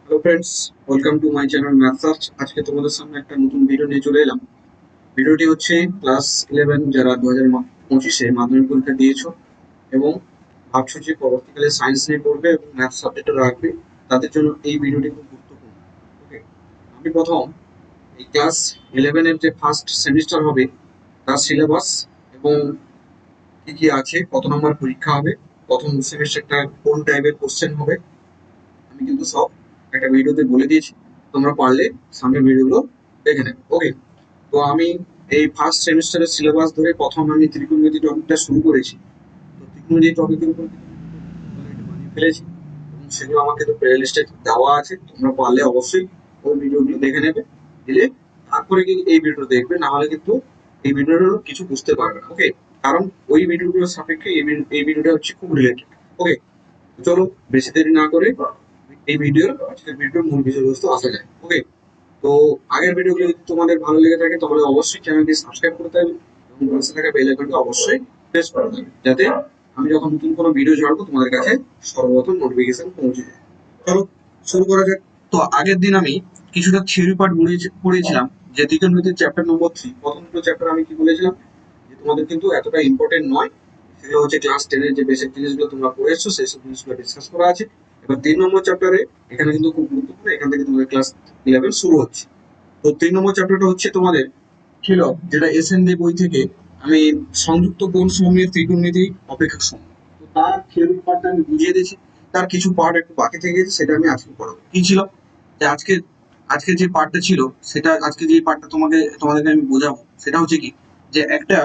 Hello friends, welcome to my channel math search. আজকে তোমাদের সামনে একটা নতুন ভিডিও নিয়ে চলে এলাম। ভিডিওটি হচ্ছে ক্লাস 11 যারা 2025-এ মাধ্যমিক পরীক্ষা দিয়েছো এবং ভাবছো যে পরবর্তীকালে সায়েন্স নিয়ে পড়বে এবং ম্যাথ সাবজেক্টে রাখবে, তাদের জন্য এই ভিডিওটি খুব গুরুত্বপূর্ণ। ওকে, আমি প্রথম এই ক্লাস 11-এর যে ফার্স্ট সেমিস্টার হবে তার সিলেবাস এবং কি কি আছে, কত নম্বর পরীক্ষা হবে, প্রথম সেমিস্টারটা কোন টাইপের কোশ্চেন হবে, আমি কিন্তু সব একটা ভিডিওতে বলে দিয়েছি। তোমরা পারলে সামনের ভিডিওগুলো দেখে নেবে। ওকে, তো আমি এই ফার্স্ট সেমিস্টারের সিলেবাস ধরে প্রথম আমি ত্রিকোণমিতি টপিকটা শুরু করেছি। তো ত্রিকোণমিতি টপিকের উপর কিন্তু অলরেডি বানিয়ে ফেলেছি এবং সেগুলো আমাকে তো প্লে লিস্টে দেওয়া আছে। তোমরা পারলে অবশ্যই ওই ভিডিওগুলো দেখে নেবে, দিলে তারপরে কিন্তু এই ভিডিও দেখবে, না হলে কিন্তু এই ভিডিওর কিছু বুঝতে পারবে না। ওকে, কারণ ওই ভিডিওগুলোর সাপেক্ষে এই ভিডিওটা হচ্ছে খুব রিলেটেড। ওকে, চলো বেশি দেরি না করে এই আজকের ভিডিওর মূল বিষয়বস্তু আসা যায়। ওকে, তো আগের ভিডিওগুলো যদি তোমাদের ভালো লেগে থাকে তাহলে অবশ্যই চ্যানেলটি সাবস্ক্রাইব করতে হবে এবং পাশে থাকা বেল আইকনটি অবশ্যই প্রেস করে দেবে, যাতে আমি যখন নতুন কোনো ভিডিও ছাড়বো তোমাদের কাছে সর্বপ্রথম নোটিফিকেশন পৌঁছে যায়। চলো শুরু করা যাক। তো আগের দিন আমি কিছুটা থিওরি পার্ট পড়েছিলাম, যে ত্রিকোণমিতির চ্যাপ্টার নম্বর 3। প্রথম দুটো চ্যাপ্টার আমি কি বলেছিলাম, যে তোমাদের কিন্তু এতটা ইম্পর্টেন্ট নয়, সেগুলো হচ্ছে ক্লাস 10-এর যে বেসিক জিনিসগুলো তোমরা পড়েছো সেই সব জিনিসগুলো ডিসকাস করা আছে। এবার 3 নম্বর চ্যাপ্টারে এখানে কিন্তু খুব গুরুত্বপূর্ণ, এখান থেকে তোমাদের ক্লাস 11 শুরু হচ্ছে। তো 3 নম্বর চ্যাপ্টারটা হচ্ছে তোমাদের ছিল, যেটা এসএন দে বই থেকে আমি সংযুক্ত কোণ সময়ের ত্রিকোণমিতি অপেক্ষক সমূহ। তো তার থিওরি পার্টটা আমি বুঝিয়ে দিয়েছি, তার কিছু পার্ট একটু বাকি থেকে গেছে, সেটা আমি আজকে পড়াবো। কি ছিল, যে আজকে আজকে যে পার্টটা ছিল, সেটা আজকে যে পার্টটা তোমাদেরকে আমি বোঝাবো, সেটা হচ্ছে কি, যে একটা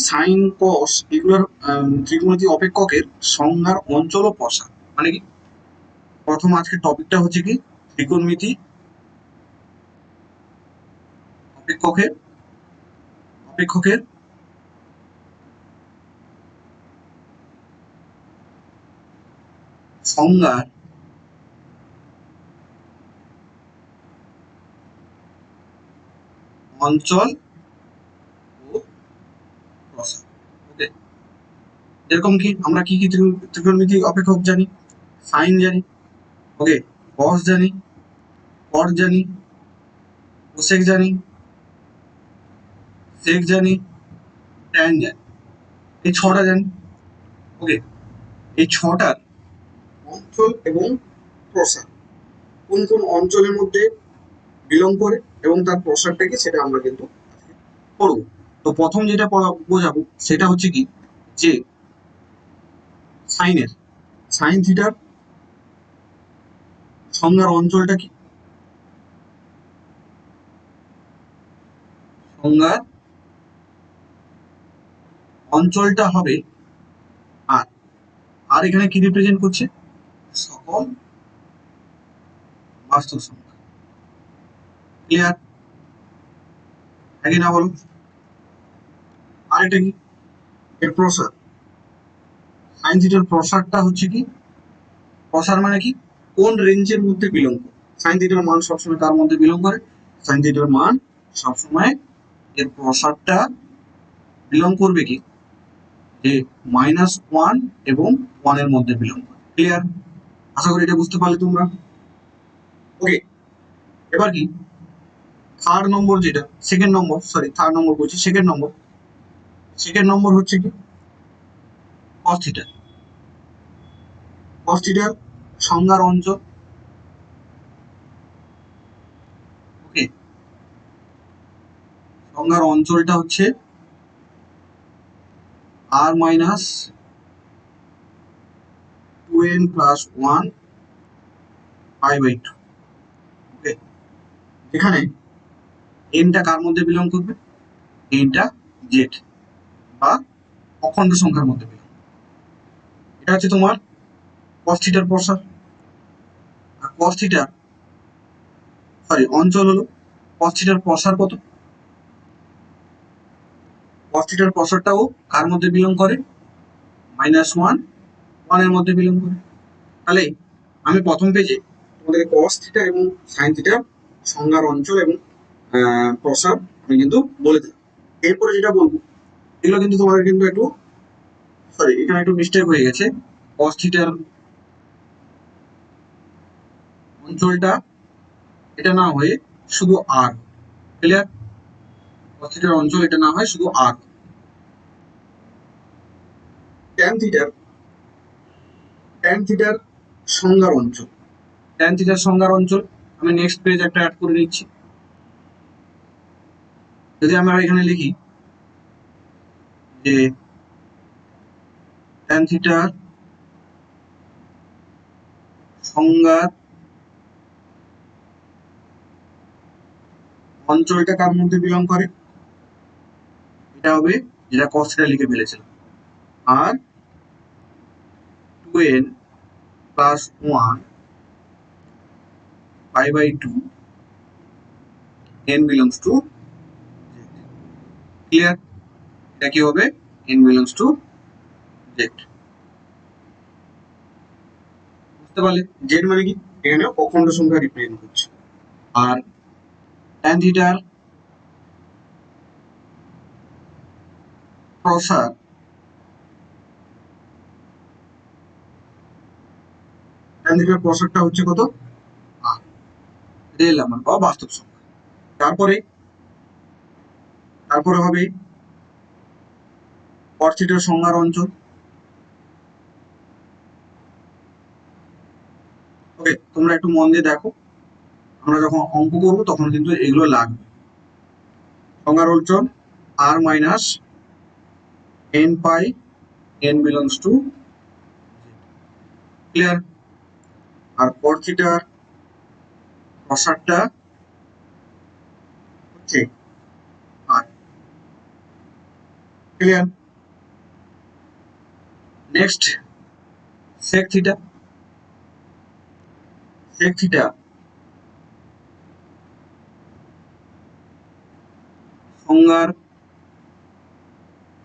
সাইন কস এগুলোর ত্রিকোণমিতি অপেক্ষকের সংজ্ঞার অঞ্চল ও প্রসার। মানে কি, প্রথম আজকের টপিকটা হচ্ছে কি, ত্রিকোণমিতি অপেক্ষকের অপেক্ষকের সংজ্ঞার অঞ্চল ও প্রসার। ওকে, এরকম কি আমরা কি কি ত্রিকোণমিতি অপেক্ষক জানি? সাইন জানি, ওকে, কস জানি, কট জানি, কোসেক জানি, সেক জানি, ট্যান জানি। এই ছটা জানি। ওকে, এই ছটার অঞ্চল এবং প্রসার, কোন কোন অঞ্চলের মধ্যে বিলং করে এবং তার প্রসারটা কি, সেটা আমরা কিন্তু পড়বো। তো প্রথম যেটা বোঝাবো সেটা হচ্ছে কি, যে সাইনের সাইন থিটার সংজ্ঞার অঞ্চলটা কি, সংজ্ঞার অঞ্চলটা হবে আর। আর এখানে কি রিপ্রেজেন্ট করছে, সকল বাস্তব সংখ্যা। ক্লিয়ার? আগে না বলো। আর এটা কি, এর প্রসার, সাইন থিটার প্রসারটা হচ্ছে কি, প্রসার মানে কি, কোন রেঞ্জের মধ্যে বিলং করে। সাইন থিটার মান সবসময় তার মধ্যে বিলং করে, সাইন থিটার মান সবসময় এর প্রসারটা বিলং করবে কি, যে -1 এবং 1 এর মধ্যে বিলং করে। ক্লিয়ার? আশা করি এটা বুঝতে পারলে তোমরা। ওকে, এবার কি, থার্ড নম্বর যেটা, সেকেন্ড নম্বর, সরি থার্ড নম্বর বলছি, সেকেন্ড নম্বর হচ্ছে কি, cos থিটা। cos থিটার সংজ্ঞার অঞ্চল। ওকে, সংজ্ঞার অঞ্চলটা হচ্ছে r মাইনাস 2n প্লাস 1 π/2। ওকে, এখানে এনটা কার মধ্যে বিলং করবে, এনটা জেড বা অখণ্ড সংখ্যার মধ্যে বিলং। এটা হচ্ছে তোমার cos থিটার প্রসার। আর cos থিটার অঞ্চল হলো, cos থিটার প্রসার কত, cos থিটার প্রসারটাও কার মধ্যে বিলং করে, -1 1 এর মধ্যে বিলং করে। তাহলে আমি প্রথম পেজে তোমাদের cos থিটা এবং sin থিটার সংজ্ঞার অঞ্চল এবং প্রসার আমি কিন্তু বলে দিলাম। এরপরে যেটা বলবো, এগুলো কিন্তু তোমাদের কিন্তু একটু, এখানে একটু মিস্টেক হয়ে গেছে। cos থিটার অঞ্চলটা এটা না হয়ে শুধু আর, ক্লিয়ার? cos থিটার অঞ্চল এটা না হয় শুধু আর। ট্যান থিটার সংজ্ঞার অঞ্চল, ট্যান থিটার সংজ্ঞার অঞ্চল আমি নেক্সট পেজ একটা অ্যাড করে নিচ্ছি। যদি আমরা এখানে লিখি যে ট্যান থিটার সংজ্ঞার অঞ্চলটা কার মধ্যে বিলং করে, এটা হবে যেটা cos থিটা লিখে ফেলেছিলাম, আর 2n plus 1 pi by 2 n belongs to z, clear? এটা কি হবে n belongs to z, বুঝতে পারলে? z মানে কি এখানে অখণ্ড সংখ্যা রিপ্রেজেন্ট করছে। আর tan থিটার প্রসার, tan থিটার প্রসারটা হচ্ছে কত, r, রিয়েল নাম্বার বা বাস্তব সংখ্যা। তারপরে হবে cos থিটার সংজ্ঞার অঞ্চল। ওকে, তোমরা একটু মন দিয়ে দেখো, আমরা যখন অঙ্ক করবো তখন কিন্তু এগুলো লাগবে। সংজ্ঞার অঞ্চল r minus n pi n belongs to, clear? আর cos থিটার প্রসারটা হচ্ছে r, clear? Next sec theta, সংজ্ঞার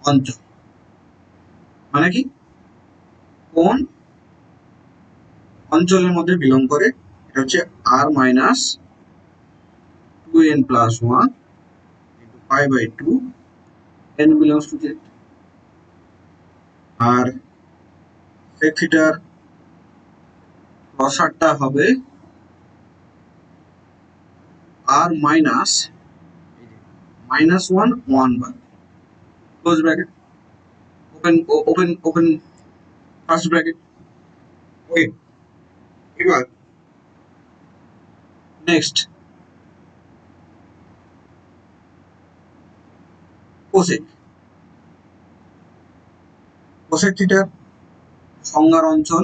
অঞ্চল মানে কি, কোন অঞ্চলের মধ্যে বিলং করে, এটা হচ্ছে r minus 2n plus 1 into pi by 2 n belongs to z। আর sec থিটার প্রসারটা হবে r মাইনাস -1 1 বার, close bracket, open first bracket. Okay, এবার নেক্সট কোসেক থিটার সংজ্ঞার অঞ্চল,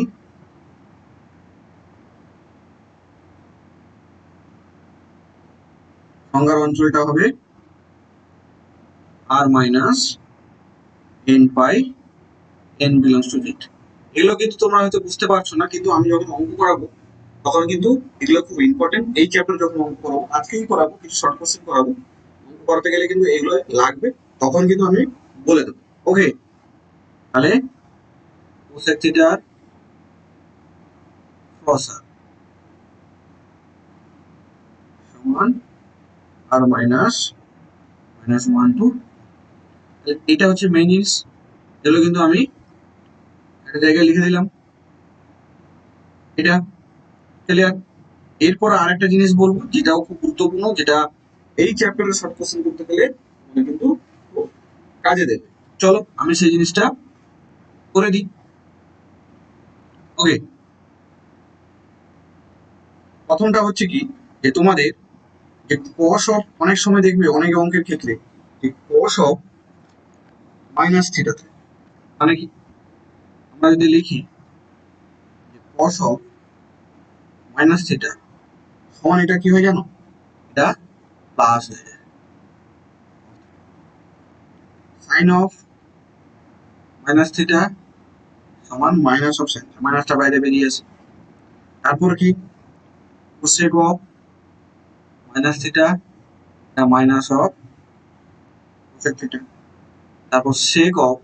সংজ্ঞার অঞ্চলটা হবে r minus n pi n belongs to z। এগুলো কিন্তু তোমরা হয়তো বুঝতে পারছো না, কিন্তু আমি যখন অঙ্ক করাবো তখন কিন্তু এগুলো খুব ইম্পর্টেন্ট। এই চ্যাপ্টার যখন অঙ্ক করাবো, আজকেই করাবো, কিছু শর্ট কোশ্চেন করাবো, অঙ্ক করাতে গেলে কিন্তু এগুলো লাগবে, তখন কিন্তু আমি বলে দেবো। ওকে, তাহলে কোসেক থিটার প্রসার সমান r মাইনাস -1 টু, এটা হচ্ছে মেইন জিনিস, এগুলো কিন্তু আমি একটা জায়গায় লিখে দিলাম, এটা ক্লিয়ার? এরপর আরেকটা জিনিস বলবো যেটাও খুব গুরুত্বপূর্ণ, যেটা এই চ্যাপ্টারের শর্ট কোশ্চেন করতে গেলে কিন্তু কাজে দেবে। চলো আমি সেই জিনিসটা করে দিই। ওকে, প্রথমটা হচ্ছে কি, যে তোমাদের যে cos অফ, অনেক সময় দেখবে অনেক অঙ্কের ক্ষেত্রে যে cos অফ মাইনাস থিটা, মানে কি, আমরা যদি লিখি যে cos অফ মাইনাস থিটা সমান, এটা কি হয় জানো, এটা প্লাস হয়ে যায়। সাইন অফ মাইনাস থিটা সমান মাইনাস অফ সাইন, মাইনাসটা বাইরে বেরিয়ে আসে। তারপর কি, cosec of minus theta, minus of cosec theta. তারপর সেক অফ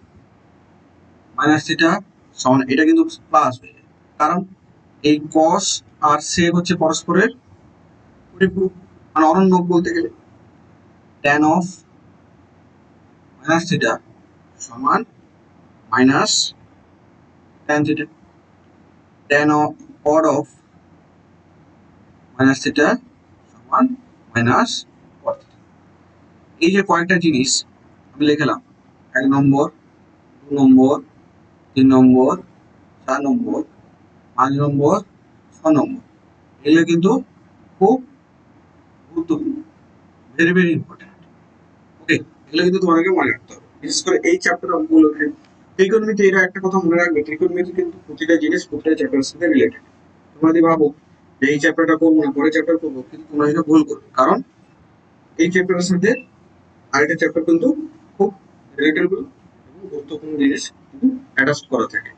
মাইনাস থিটা সমান, এটা কিন্তু প্লাস হয়ে যায়, কারণ এই কস আর সেক হচ্ছে পরস্পরের পরিপূরক, মানে অরণ্যক বলতে গেলে। ট্যান অফ মাইনাস থিটা সমান minus tan theta. Tan of cot of minus theta সমান মাইনাস কট থিটা। এই যে কয়েকটা জিনিস আমি লিখলাম, 1 নম্বর, 2 নম্বর, 3 নম্বর, 4 নম্বর, 5 নম্বর, 6 নম্বর, এগুলো কিন্তু খুব গুরুত্বপূর্ণ, ভেরি ভেরি ইম্পর্টেন্ট। ওকে, এগুলো কিন্তু তোমাদেরকে মনে রাখতে হবে, বিশেষ করে এই চ্যাপ্টার অঙ্কগুলো। ত্রিকোণমিতি, এরা একটা কথা মনে রাখবে, ত্রিকোণমিতি কিন্তু প্রতিটা জিনিস প্রতিটা চ্যাপ্টারের সাথে রিলেটেড। তোমরা যদি ভাবো যে এই চ্যাপ্টারটা করবো না, পরের চ্যাপ্টার করবো, কিন্তু তোমরা এটা ভুল করবে, কারণ এই চ্যাপ্টারের সাথে আরেকটা চ্যাপ্টার কিন্তু খুব রিলেটেবল এবং গুরুত্বপূর্ণ জিনিস কিন্তু অ্যাটাচ করা থাকে।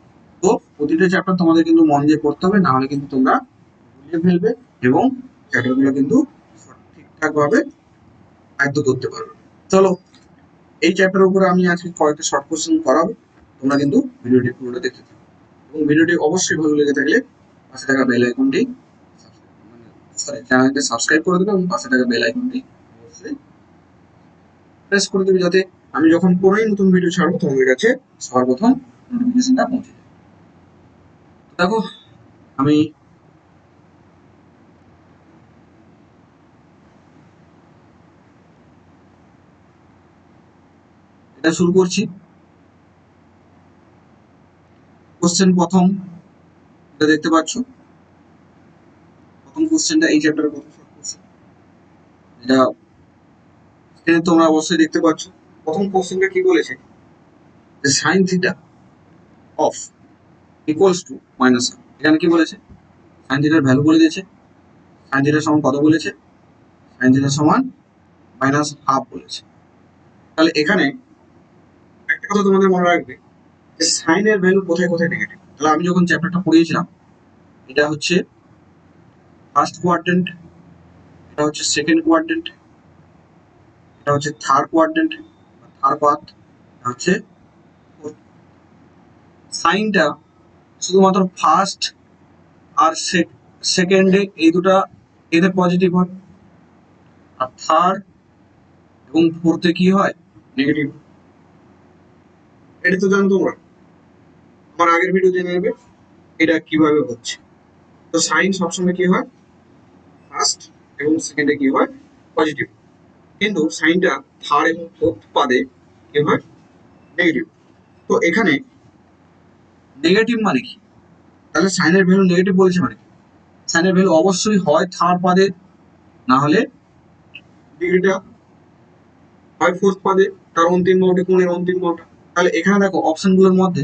তো প্রতিটা চ্যাপ্টার তোমাদের কিন্তু মন দিয়ে পড়তে হবে, না হলে কিন্তু তোমরা ভুলিয়ে ফেলবে এবং চ্যাপ্টারগুলো কিন্তু ঠিকঠাক ভাবে আয়ত্ত করতে পারবে। চলো, এই চ্যাপ্টারের উপরে আমি আজকে কয়েকটা শর্ট কোশ্চেন করাবো, তোমরা কিন্তু ভিডিওটি পুরোটা দেখতে থাকো এবং ভিডিওটি অবশ্যই ভালো লেগে থাকলে পাশে থাকা বেল আইকনটি চ্যানেলটি সাবস্ক্রাইব করে দেবে এবং পাশে থাকা বেল আইকনটি অবশ্যই প্রেস করে দেবে, যাতে আমি যখন কোনোই নতুন ভিডিও ছাড়বো তোমাদের কাছে সবার প্রথম নোটিফিকেশনটা পৌঁছে যাবে। দেখো, আমি এটা শুরু করছি। কোশ্চেন প্রথম, এটা দেখতে পাচ্ছ, প্রথম কোশ্চেনটা এই চ্যাপ্টারের প্রথম শর্ট কোশ্চেন, এটা স্ক্রিনে তোমরা অবশ্যই দেখতে পাচ্ছ। প্রথম কোশ্চেনটা কি বলেছে, যে sine theta of equals to minus. এখানে কি বলেছে, সাইন থিটার ভ্যালু বলে দিয়েছে। সাইন থিটার সমান কত বলেছে, সাইন থিটার সমান মাইনাস হাফ বলেছে। তাহলে এখানে একটা কথা তোমাদের মনে রাখবে, যে সাইনের ভ্যালু কোথায় কোথায় নেগেটিভ। তাহলে আমি যখন চ্যাপ্টারটা পড়িয়েছিলাম, এটা হচ্ছে ফার্স্ট কোয়াড্রেন্ট, এটা হচ্ছে সেকেন্ড কোয়াড্রেন্ট, এটা হচ্ছে থার্ড কোয়াড্রেন্ট, থার্ড পাথ, এটা হচ্ছে সাইনটা শুধুমাত্র ফার্স্ট আর সেকেন্ডে এই দুটা এদের পজিটিভ হয়, আর থার্ড এবং ফোর্থে কি হয়, নেগেটিভ। এটা তো জানো তোমরা, আমার আগের ভিডিও জেনে নেবে এটা কিভাবে হচ্ছে। তো সাইন সবসময় কি হয়, ফার্স্ট এবং সেকেন্ডে কি হয়, পজিটিভ, কিন্তু সাইনটা থার্ড এবং ফোর্থ পাদে কি হয়, নেগেটিভ। তো এখানে নেগেটিভ মানে কি, তাহলে সাইনের ভ্যালু নেগেটিভ বলেছে মানে কি, সাইনের ভ্যালু অবশ্যই হয় থার্ড পাদে, না হলে ডিগ্রিটা হয় ফোর্থ পাদে, তার অন্তিম বাহুটি কোণের অন্তিম বাহুটা। তাহলে এখানে দেখো অপশনগুলোর মধ্যে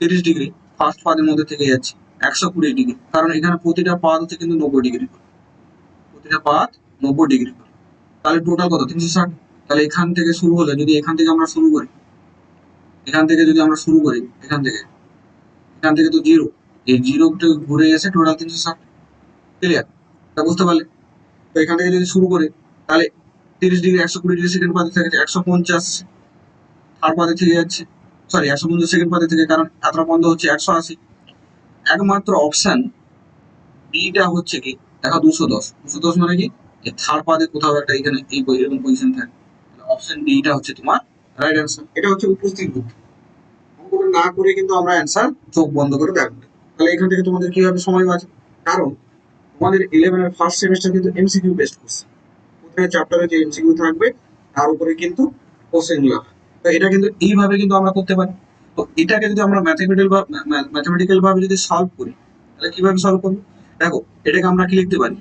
30 ডিগ্রি ফার্স্ট পাদের মধ্যে থেকে যাচ্ছে, 120 ডিগ্রি, কারণ এখানে প্রতিটা পাদ হচ্ছে কিন্তু 90 ডিগ্রি করে, প্রতিটা পাদ 90 ডিগ্রি করে। তাহলে টোটাল কত, 360। তাহলে এখান থেকে শুরু হলে, যদি এখান থেকে আমরা শুরু করি, এখান থেকে যদি আমরা শুরু করি, এখান থেকে তো জিরো, এই জিরোটা ঘুরে এসে টোটাল 360। ক্লিয়ার, তা বুঝতে পারলে। তো এখান থেকে যদি শুরু করি, তাহলে 30 ডিগ্রি 120 ডিগ্রি সেকেন্ড পাতে থেকে 150 থার্ড পাতে থেকে যাচ্ছে, সরি 150 সেকেন্ড পাতে থেকে, কারণ এতটা বন্ধ হচ্ছে 180। একমাত্র অপশন ডিটা হচ্ছে কি, দেখো 210, 210 মানে কি, যে থার্ড পাদে কোথাও একটা এখানে এই এরকম পজিশন থাকে। অপশন ডিটা হচ্ছে তোমার রাইট অ্যান্সার। এটা হচ্ছে উপস্থিত বুদ্ধি, অঙ্কটা না করে কিন্তু আমরা অ্যান্সার চোখ বন্ধ করে দেখবো। তাহলে এখান থেকে তোমাদের কিভাবে সময় বাঁচে, কারণ তোমাদের 11-এর ফার্স্ট সেমিস্টার কিন্তু এমসিকিউ বেসড কোর্স, প্রত্যেক চ্যাপ্টারে যে এমসিকিউ থাকবে তার উপরে কিন্তু কোশ্চেন গুলো হয়। তো এটা কিন্তু এইভাবে কিন্তু আমরা করতে পারি। তো এটাকে যদি আমরা ম্যাথমেটিক্যাল ভাবে যদি সলভ করি, তাহলে কিভাবে সলভ করবো, দেখো এটাকে আমরা কি লিখতে পারি,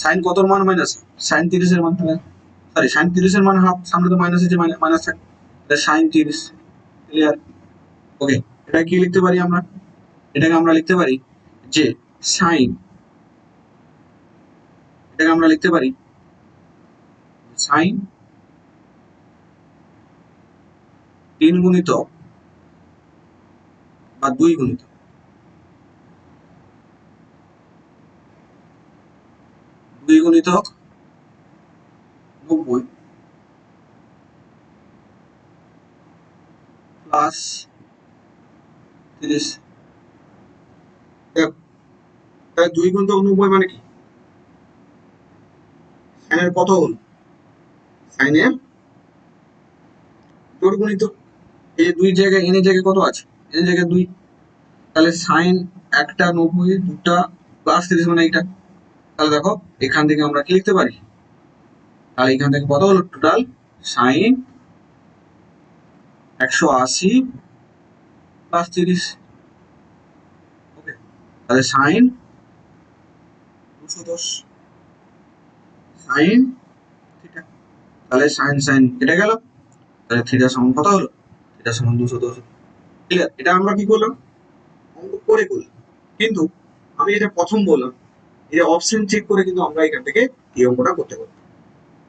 সাইন কত মান মাইনাস, সাইন 30-এর মান, সরি সাইন 30-এর মান হাফ, সামনে তো মাইনাস আছে, মাইনাস থাকে, সাইন 30। ক্লিয়ার, ওকে। এটা কি লিখতে পারি আমরা, এটাকে আমরা লিখতে পারি যে সাইন, এটাকে আমরা লিখতে পারি সাইন 3 গুণিতক বা 2 গুণিতক 90 প্লাস 30। তাহলে 2 গুণিতক 90 মানে কি, সাইনের কত হল, সাইনের জোড় গুণিতক। এই যে 2 জায়গায় এনের জায়গায় কত আছে, এনের জায়গায় 2, তাহলে সাইন একটা 90, দুটা প্লাস 30 মানে এটা, তাহলে দেখো এখান থেকে আমরা কি লিখতে পারি, তাহলে এখান থেকে কত হলো টোটাল সাইন 180 প্লাস 30। ওকে, তাহলে সাইন 210 সাইন থিটা। তাহলে সাইন সাইন কেটে গেল, তাহলে থিটা সমান কত হলো, থিটা সমান 210। ক্লিয়ার? এটা আমরা কি করলাম, অঙ্ক করে করলাম, কিন্তু আমি এটা প্রথম বললাম এই অপশন চেক করে কিন্তু আমরা এখান থেকে এই অঙ্কটা করতে পারবো।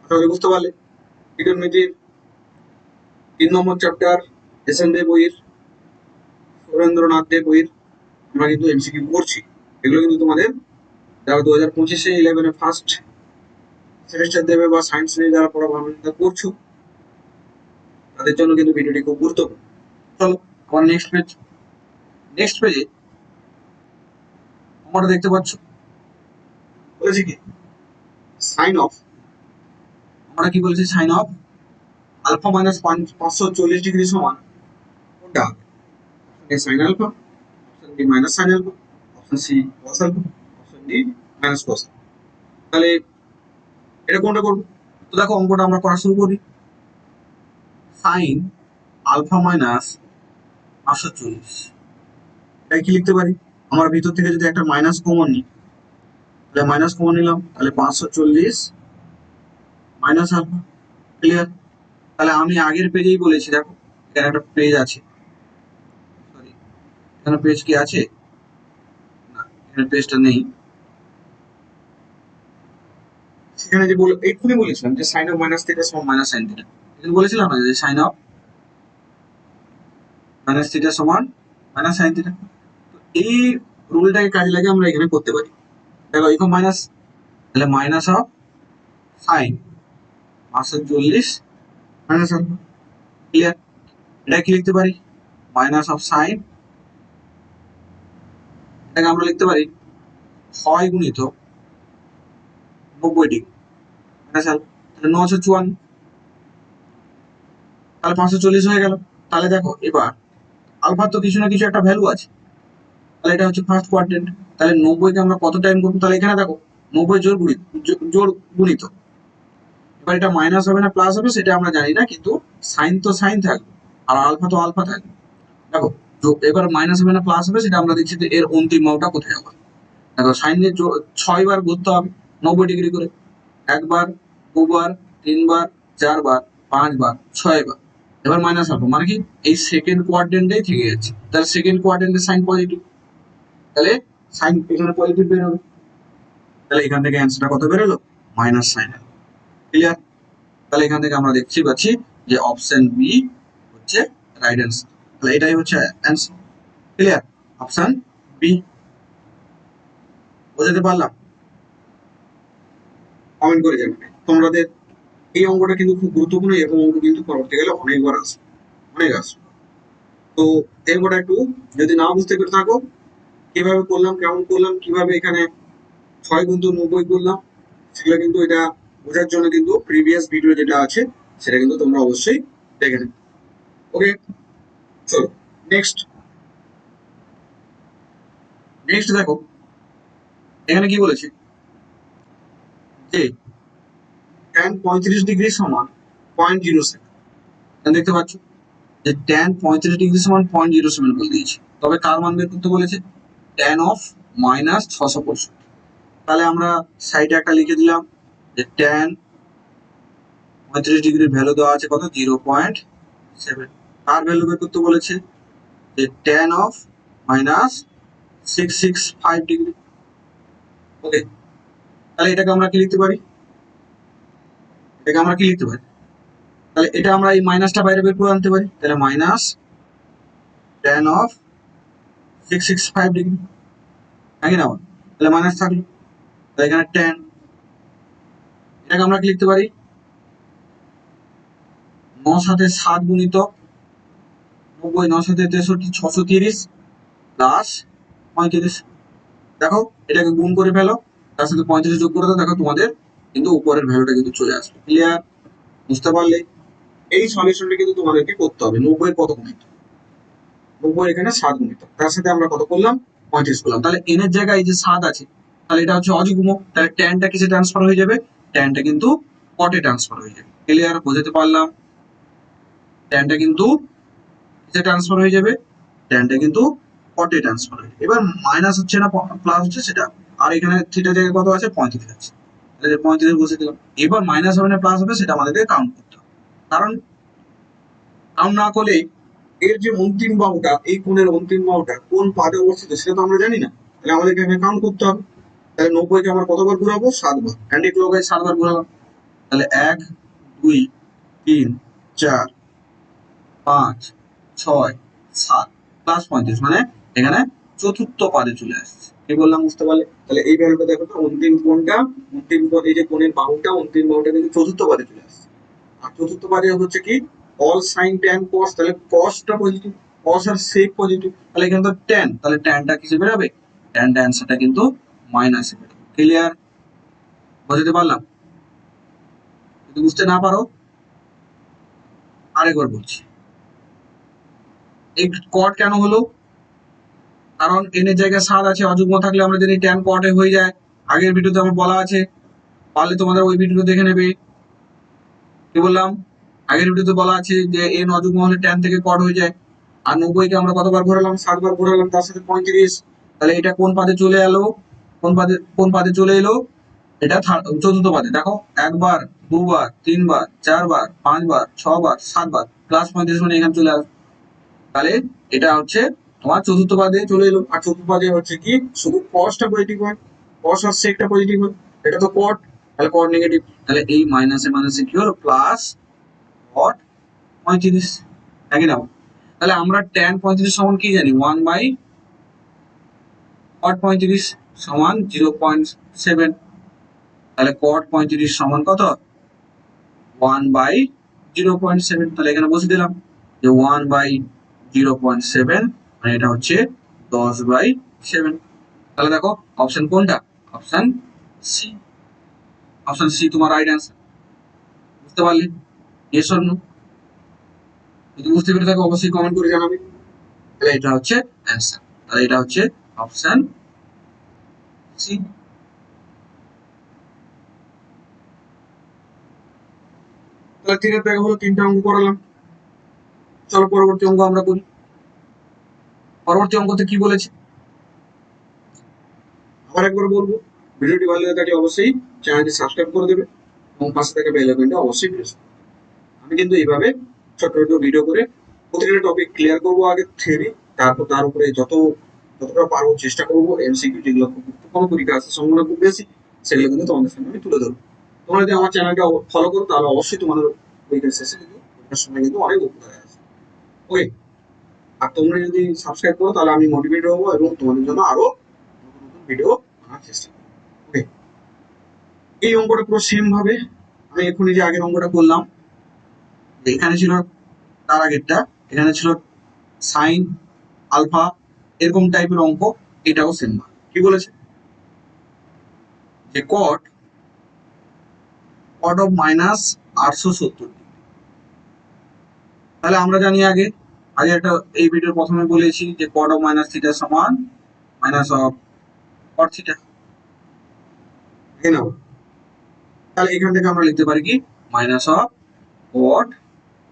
তাহলে বুঝতে পারলে ত্রিকোণমিতির 3 নম্বর চ্যাপ্টার এস এন দে বইয়ের, সুরেন্দ্রনাথ দে বইয়ের আমরা কিন্তু এমসিকিউ করছি। এগুলো কিন্তু তোমাদের যারা 2025-এ 11-এ ফার্স্ট সেমিস্টার দেবে বা সায়েন্স নিয়ে যারা পড়াশোনা করছো তাদের জন্য কিন্তু ভিডিওটি খুব গুরুত্বপূর্ণ। চলো আমার নেক্সট পেজ। নেক্সট পেজে তোমরা দেখতে পাচ্ছ বলেছি কি সাইন অফ, আমরা কি বলেছি sine of alpha minus 540 degree সমান কোনটা হবে? Option A sine alpha, option B minus sine alpha, option C cos alpha, option D minus cos. তাহলে এটা কোনটা করবো? তো দেখো অঙ্কটা আমরা করা শুরু করি। সাইন আলফা মাইনাস 540, এটাই কি লিখতে পারি, আমার ভিতর থেকে যদি একটা মাইনাস কমন নিই, তাহলে মাইনাস কমন নিলাম, তাহলে 540 মাইনাস আলফা। ক্লিয়ার? তাহলে আমি আগের পেজেই বলেছি, দেখো এখানে একটা পেজ আছে, সরি এখানে পেজ কি আছে, না এখানে পেজটা নেই। সেখানে যে এক্ষুনি বলেছিলাম যে সাইন অফ মাইনাস থিটা সমান মাইনাস সাইন থিটা, এখানে বলেছিলাম না যে সাইন অফ মাইনাস থিটা সমান মাইনাস সাইন থিটা। তো এই রুলটাকে কাজে লাগে আমরা এখানে করতে পারি। দেখো এখানে মাইনাস, তাহলে minus of sine 540 minus alpha. Clear? এটা কি লিখতে পারি, মাইনাস অফ সাইন, এটাকে আমরা লিখতে পারি 6 গুণিত 90 ডিগ্রি মাইনাস আলফা, তাহলে 954, তাহলে 540 হয়ে গেল। তাহলে দেখো এবার আলফার তো কিছু না কিছু একটা ভ্যালু আছে, তাহলে এটা হচ্ছে ফার্স্ট কোয়াড্রেন্ট, তাহলে 90-কে আমরা কত টাইম করবো, তাহলে এখানে দেখো 90 জোর গুণিত, এবার এটা মাইনাস হবে না প্লাস হবে সেটা আমরা জানি না, কিন্তু সাইন তো সাইন থাকবে আর আলফা তো আলফা থাকবে। দেখো এবার মাইনাস হবে না প্লাস হবে সেটা আমরা দেখছি যে এর অন্তিম মানটা কোথায় হবে। দেখো সাইনের 6 বার ঘুরতে হবে 90 ডিগ্রি করে, একবার, দুবার, তিনবার, 4 বার, 5 বার, 6 বার, এবার মাইনাস আলফা মানে কি এই সেকেন্ড কোয়াড্রেন্টেই থেকে যাচ্ছে, তাহলে সেকেন্ড কোয়াড্রেন্টে সাইন পজিটিভ, তাহলে সাইন এখানে পজিটিভ বেরোবে, তাহলে এখান থেকে অ্যান্সারটা কত বেরোলো, মাইনাস সাইন। ক্লিয়ার? তাহলে এখান থেকে আমরা দেখছি পাচ্ছি যে অপশন বি হচ্ছে রাইট অ্যান্সার, তাহলে এটাই হচ্ছে অ্যান্সার। ক্লিয়ার? Option B. বোঝাতে পারলাম? কমেন্ট করে জানাবে তোমাদের। এই অঙ্কটা কিন্তু খুব গুরুত্বপূর্ণ, এরকম অঙ্ক কিন্তু করতে গেলে অনেকবার আসবে, অনেক আসবে। তো এই অঙ্কটা একটু যদি না বুঝতে পেরে থাকো কিভাবে করলাম, কেমন করলাম, কিভাবে এখানে 6 গুণ 90 করলাম, সেগুলো কিন্তু এটা বোঝার জন্য কিন্তু প্রিভিয়াস ভিডিও যেটা আছে সেটা কিন্তু তোমরা অবশ্যই দেখে নেবে। ওকে, চলো নেক্সট। নেক্সট দেখো এখানে কি বলেছে যে tan 35 ডিগ্রি সমান 0.07, দেখতে পাচ্ছ যে tan 35 ডিগ্রি সমান 0.07 বলে দিয়েছে, তবে কার মান বের করতে বলেছে, tan অফ মাইনাস 665। তাহলে আমরা সাইডে একটা লিখে দিলাম যে tan 35 ডিগ্রির ভ্যালু দেওয়া আছে কত, 0.7। কার ভ্যালু বের করতে বলেছে, যে tan অফ মাইনাস 665 ডিগ্রি। ওকে, তাহলে এটাকে আমরা কি লিখতে পারি, এটাকে আমরা কি লিখতে পারি, তাহলে এটা আমরা এই মাইনাসটা বাইরে বের করে আনতে পারি, তাহলে মাইনাস tan অফ 665 ডিগ্রি, নাকি না, তাহলে মাইনাস থাকলো, তাহলে এখানে tan, এটাকে আমরা কি লিখতে পারি, 9 সাথে 7 গুণিত 90, 9 সাথে 63, 630 প্লাস 35। দেখো এটাকে গুণ করে ফেলো, তার সাথে 35 যোগ করে দাও, দেখো তোমাদের কিন্তু উপরের ভ্যালুটা কিন্তু চলে আসবে। ক্লিয়ার? বুঝতে পারলে? এই সলিউশনটা কিন্তু তোমাদেরকে করতে হবে। 90 কত গুণিত, 90 এখানে 7 গুণিত, তার সাথে আমরা কত করলাম, 35 করলাম, তাহলে n এর জায়গায় এই যে 7 আছে তাহলে এটা হচ্ছে অযুগ্ম, তাহলে ট্যানটা কিসে ট্রান্সফার হয়ে যাবে? ট্যানটা কিন্তু কটে ট্রান্সফার হয়ে যাবে। ক্লিয়ার? বোঝাতে পারলাম? ট্যানটা কিন্তু কিসে ট্রান্সফার হয়ে যাবে? ট্যানটা কিন্তু কটে ট্রান্সফার হয়ে যাবে। এবার মাইনাস হচ্ছে না প্লাস হচ্ছে সেটা, আর এখানে থিটা জায়গায় কত আছে? 35 আছে, তাহলে 35 বসে দিলাম। এবার মাইনাস হবে না প্লাস হবে সেটা আমাদেরকে কাউন্ট করতে হবে, কারণ কাউন্ট না করলে এর যে অন্তিম বাহুটা, এই কোণের অন্তিম বাহুটা কোন পাদে অবস্থিত সেটা তো আমরা জানি না, তাহলে আমাদেরকে এখানে কাউন্ট করতে হবে। তাহলে 90 কে আমরা কতবার ঘুরাবো? 7 বার। অ্যান্টি ক্লকওয়াইজ 7 বার ঘুরালাম, তাহলে 1 2 3 4 5 6 7 প্লাস 35, মানে এখানে চতুর্থ পাদে চলে আসছে। কি বললাম বুঝতে পারলে? তাহলে এই ভ্যালুটা দেখো তো, অন্তিম কোণটা, অন্তিম কোণ, এই যে কোণের বাহুটা, অন্তিম বাহুটা কিন্তু চতুর্থ পাদে চলে আসছে। আর চতুর্থ পাদে হচ্ছে কি অল সাইন ট্যান কস, তাহলে কসটা পজিটিভ, কস আর সেক পজিটিভ, তাহলে এখানে তো ট্যান, তাহলে ট্যানটা কিসে বেরোবে? ট্যানটা অ্যান্সারটা কিন্তু মাইনাসে বেরোবে। ক্লিয়ার? বোঝাতে পারলাম? যদি বুঝতে না পারো আরেকবার বলছি, এই কট কেন হলো? কারণ এন এর জায়গায় 7 আছে, অযুগ্ম থাকলে আমরা জানি ট্যান কটে হয়ে যায়। আগের ভিডিওতে আমার বলা আছে, পারলে তোমাদের ওই ভিডিওটা দেখে নেবে। কি বললাম? আগের ভিডিওতে বলা আছে যে এন অযুগ্ম হলে ট্যান থেকে কট হয়ে যায়। আর 90 কে আমরা কতবার ঘোরালাম? 7 বার ঘোরালাম, তার সাথে 35। তাহলে এটা কোন পাদে চলে এলো? কোন পাদে চলে এলো? এটা চতুর্থ পাদে। দেখো, একবার, দুবার, তিনবার, 4 বার, 5 বার, 6 বার, 7 বার, প্লাস 35 মানে এখানে চলে আসবে। তাহলে এটা হচ্ছে তোমার চতুর্থ পাদে চলে এলো। আর চতুর্থ পাদে হচ্ছে কি শুধু কসটা পজিটিভ হয়, কস আর সেকটা পজিটিভ হয়, এটা তো কট, তাহলে কট নেগেটিভ, তাহলে এই মাইনাসে মাইনাসে কি হলো? Plus cot 35। একই নাও। তাহলে আমরা ট্যান 35 সমান কি জানি? 1/কট 35 সমান 0.7। তাহলে কট 35 সমান কত? 1/0.7। তাহলে এখানে বসে দিলাম যে 1/0.7, মানে এটা হচ্ছে 10/7। তাহলে দেখো অপশন কোনটা? Option C. অপশন সি তোমার রাইট অ্যান্সার। বুঝতে পারলি? Yes or no? যদি বুঝতে পেরে থাকো অবশ্যই কমেন্ট করে জানাবে। তাহলে এটা হচ্ছে অ্যান্সার, তাহলে এটা হচ্ছে অপশন সি। তাহলে 3-এর ব্যাগ হলো 3টা অঙ্ক করালাম। চলো পরবর্তী অঙ্ক আমরা করি। পরবর্তী অঙ্কতে কি বলেছে আবার একবার বলবো, ভিডিওটি ভালো লাগে থাকলে অবশ্যই চ্যানেলটি সাবস্ক্রাইব করে দেবে এবং পাশে থাকা বেল আইকনটা অবশ্যই প্রেস করবে। আমি কিন্তু এইভাবে ছোট ছোট ভিডিও করে প্রতিটা টপিক ক্লিয়ার করবো, আগে থিওরি, তারপর তার উপরে যতটা পারবো চেষ্টা করবো এমসিকিউ, যেগুলো খুব গুরুত্বপূর্ণ পরীক্ষা আছে সম্ভাবনা খুব বেশি, সেগুলো কিন্তু তোমাদের সামনে আমি তুলে ধরবো। তোমরা যদি আমার চ্যানেলটা ফলো করো তাহলে অবশ্যই তোমাদের পরীক্ষার শেষে কিন্তু পরীক্ষার সময় কিন্তু অনেক উপকার আছে। ওকে, আর তোমরা যদি সাবস্ক্রাইব করো তাহলে আমি মোটিভেট হবো এবং তোমাদের জন্য আরো নতুন নতুন ভিডিও বানার চেষ্টা করবো। ওকে, এই অঙ্কটা পুরো সেম ভাবে আমি এক্ষুনি যে আগের অঙ্কটা করলাম, এখানে ছিল তার আগেরটা, এখানে ছিল সাইন আলফা, এরকম টাইপের অঙ্ক। এটাও সেম। কি বলেছে? যে কট কট অফ মাইনাস 870। তাহলে আমরা জানি আগে আগে একটা এই ভিডিওর প্রথমে বলেছি যে কট অফ মাইনাস থিটা সমান মাইনাস অফ কট থিটা। নাও, তাহলে এখান থেকে আমরা লিখতে পারি কি মাইনাস অফ কট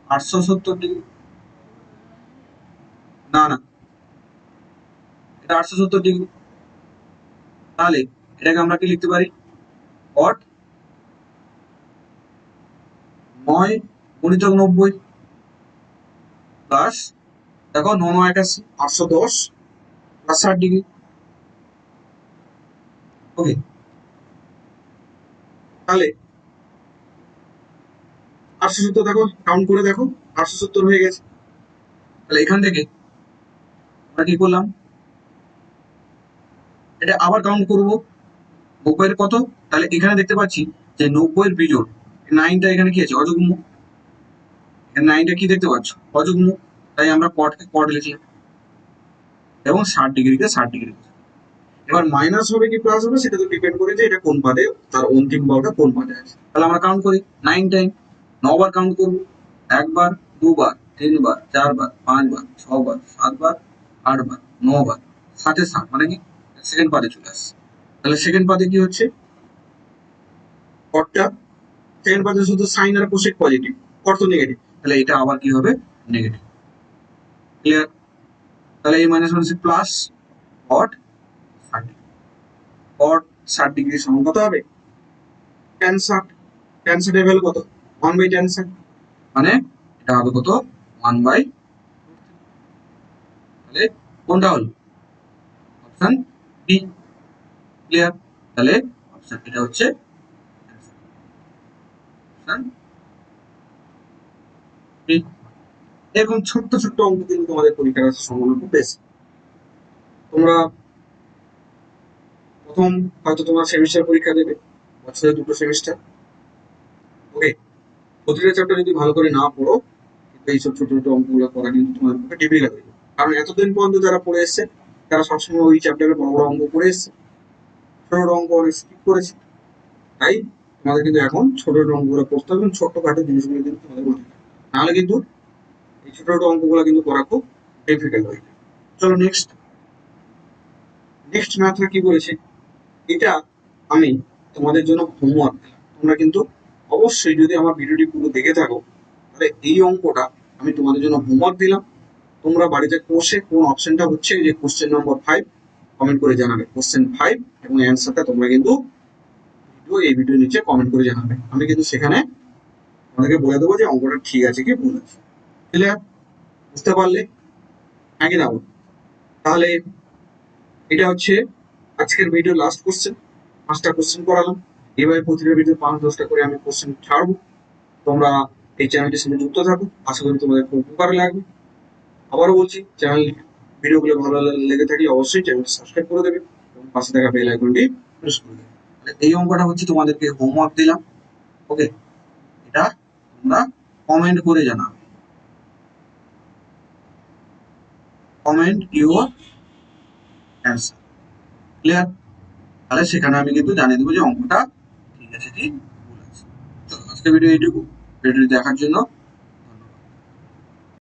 870 ডিগ্রি। না না, এটা 870 ডিগ্রি। তাহলে এটাকে আমরা কি লিখতে পারি? কট 9 গুণিতক 90 প্লাস, দেখো 9 9 81, 810 প্লাস 60 ডিগ্রি। ওকে, তাহলে 870 দেখো, কাউন্ট করে দেখো, 870 হয়ে গেছে। তাহলে এখান থেকে আমরা কি করলাম? এটা আবার কাউন্ট করব, 90 কত? তাহলে এখানে দেখতে পাচ্ছি যে 90 বিজোড় 9টা এখানে কি আছে? অযুগ্ম। এখানে 9টা কি দেখতে পাচ্ছ? অযুগ্ম। তাই আমরা কটকে কট লিখলাম এবং 60 ডিগ্রিকে 60 ডিগ্রি। এবার মাইনাস হবে কি প্লাস হবে সেটা তো ডিপেন্ড করে যে এটা কোন পাদে, তার অন্তিম বাহুটা কোন পাদে আছে। তাহলে আমরা কাউন্ট করি 9 টাইম, 9 বার কাউন্ট করবো। 1 বার, 2 বার, 3 বার, 4 বার, 5 বার, 6 বার, 7 বার, 8 বার, 9 বার, 60 এ 60 মানে কি সেকেন্ড পাদে চলে আসছে। তাহলে সেকেন্ড পাতে কি হচ্ছে, কটটা সেকেন্ড পাতে শুধু সাইন আর কোসেক পজিটিভ, কট তো নেগেটিভ, তাহলে এটা আবার কি হবে, নেগেটিভ। ক্লিয়ার? তাহলে এই মাইনাস মাইনাস প্লাস কট 30, কট 60 ডিগ্রি সমান কত হবে, tan 60। tan 60 এর ভ্যালু কত, 1/tan 60, মানে এটা হবে কত, 1/, তাহলে কোনটা হলো, অপশন বি। ক্লিয়ার? তাহলে অপশন এটা হচ্ছে অপশন বি। এরকম ছোট্ট ছোট্ট অঙ্ক কিন্তু তোমাদের পরীক্ষার কাছে সম্ভাবনা খুব বেশি। তোমরা প্রথম হয়তো তোমার সেমিস্টার পরীক্ষা দেবে, বছরে 2টো সেমিস্টার, ওকে, প্রতিটা চ্যাপ্টার যদি ভালো করে না পড়ো, কিন্তু এইসব ছোট ছোট অঙ্কগুলো করা কিন্তু তোমাদের পক্ষে ডিফিকাল্ট হয়ে যাবে। কারণ এতদিন পর্যন্ত যারা পড়ে এসছে তারা সবসময় ওই চ্যাপ্টারে বড় বড় অঙ্ক পড়ে এসছে, ছোট ছোট অঙ্ক অনেক স্কিপ করেছে। তাই তোমাদের কিন্তু এখন ছোট ছোট অঙ্কগুলো পড়তে হবে এবং ছোট্টখাটো জিনিসগুলো কিন্তু তোমাদের মাথায় রাখতে হবে। নাহলে কিন্তু এই ছোট ছোট অঙ্কগুলো কিন্তু করা খুব ডিফিকাল্ট হয়ে যায়। চলো নেক্সট, নেক্সট ম্যাথটা কি বলেছে, এটা আমি তোমাদের জন্য হোমওয়ার্ক দিলাম। তোমরা কিন্তু অবশ্যই যদি আমার ভিডিওটি পুরো দেখে থাকো, তাহলে এই অঙ্কটা আমি তোমাদের জন্য হোমওয়ার্ক দিলাম। তোমরা বাড়িতে কোষে কোন অপশনটা হচ্ছে, যে কোশ্চেন নম্বর 5 কমেন্ট করে জানাবে, কোশ্চেন 5 এবং অ্যান্সারটা তোমরা কিন্তু এই ভিডিও নিচে কমেন্ট করে জানাবে। আমি কিন্তু সেখানে তোমাদেরকে বলে দেবো যে অঙ্কটা ঠিক আছে কি ভুল আছে। ক্লিয়ার? বুঝতে পারলে? হ্যাঁ কি না বলো? তাহলে এটা হচ্ছে আজকের ভিডিও লাস্ট কোশ্চেন, 5টা কোশ্চেন করালাম। এভাবে প্রতিটা ভিডিও 5-10টা করে আমি কোশ্চেন ছাড়বো। তোমরা এই চ্যানেলটির সাথে যুক্ত থাকো, আশা করি তোমাদের খুব উপকার লাগবে। আবারও বলছি, চ্যানেল ভিডিওগুলো ভালো লেগে থাকলে অবশ্যই চ্যানেলটি সাবস্ক্রাইব করে দেবে এবং পাশে থাকা বেল আইকনটি প্রেস করে দেবে। এই অঙ্কটা হচ্ছে তোমাদেরকে হোমওয়ার্ক দিলাম, ওকে, এটা তোমরা কমেন্ট করে জানাবে, কমেন্ট ইউর অ্যান্সার। ক্লিয়ার? তাহলে সেখানে আমি কিন্তু জানিয়ে দেবো যে অঙ্কটা ঠিক আছে কি ভুল আছে। চলো আজকে ভিডিও এইটুকু, ভিডিওটি দেখার জন্য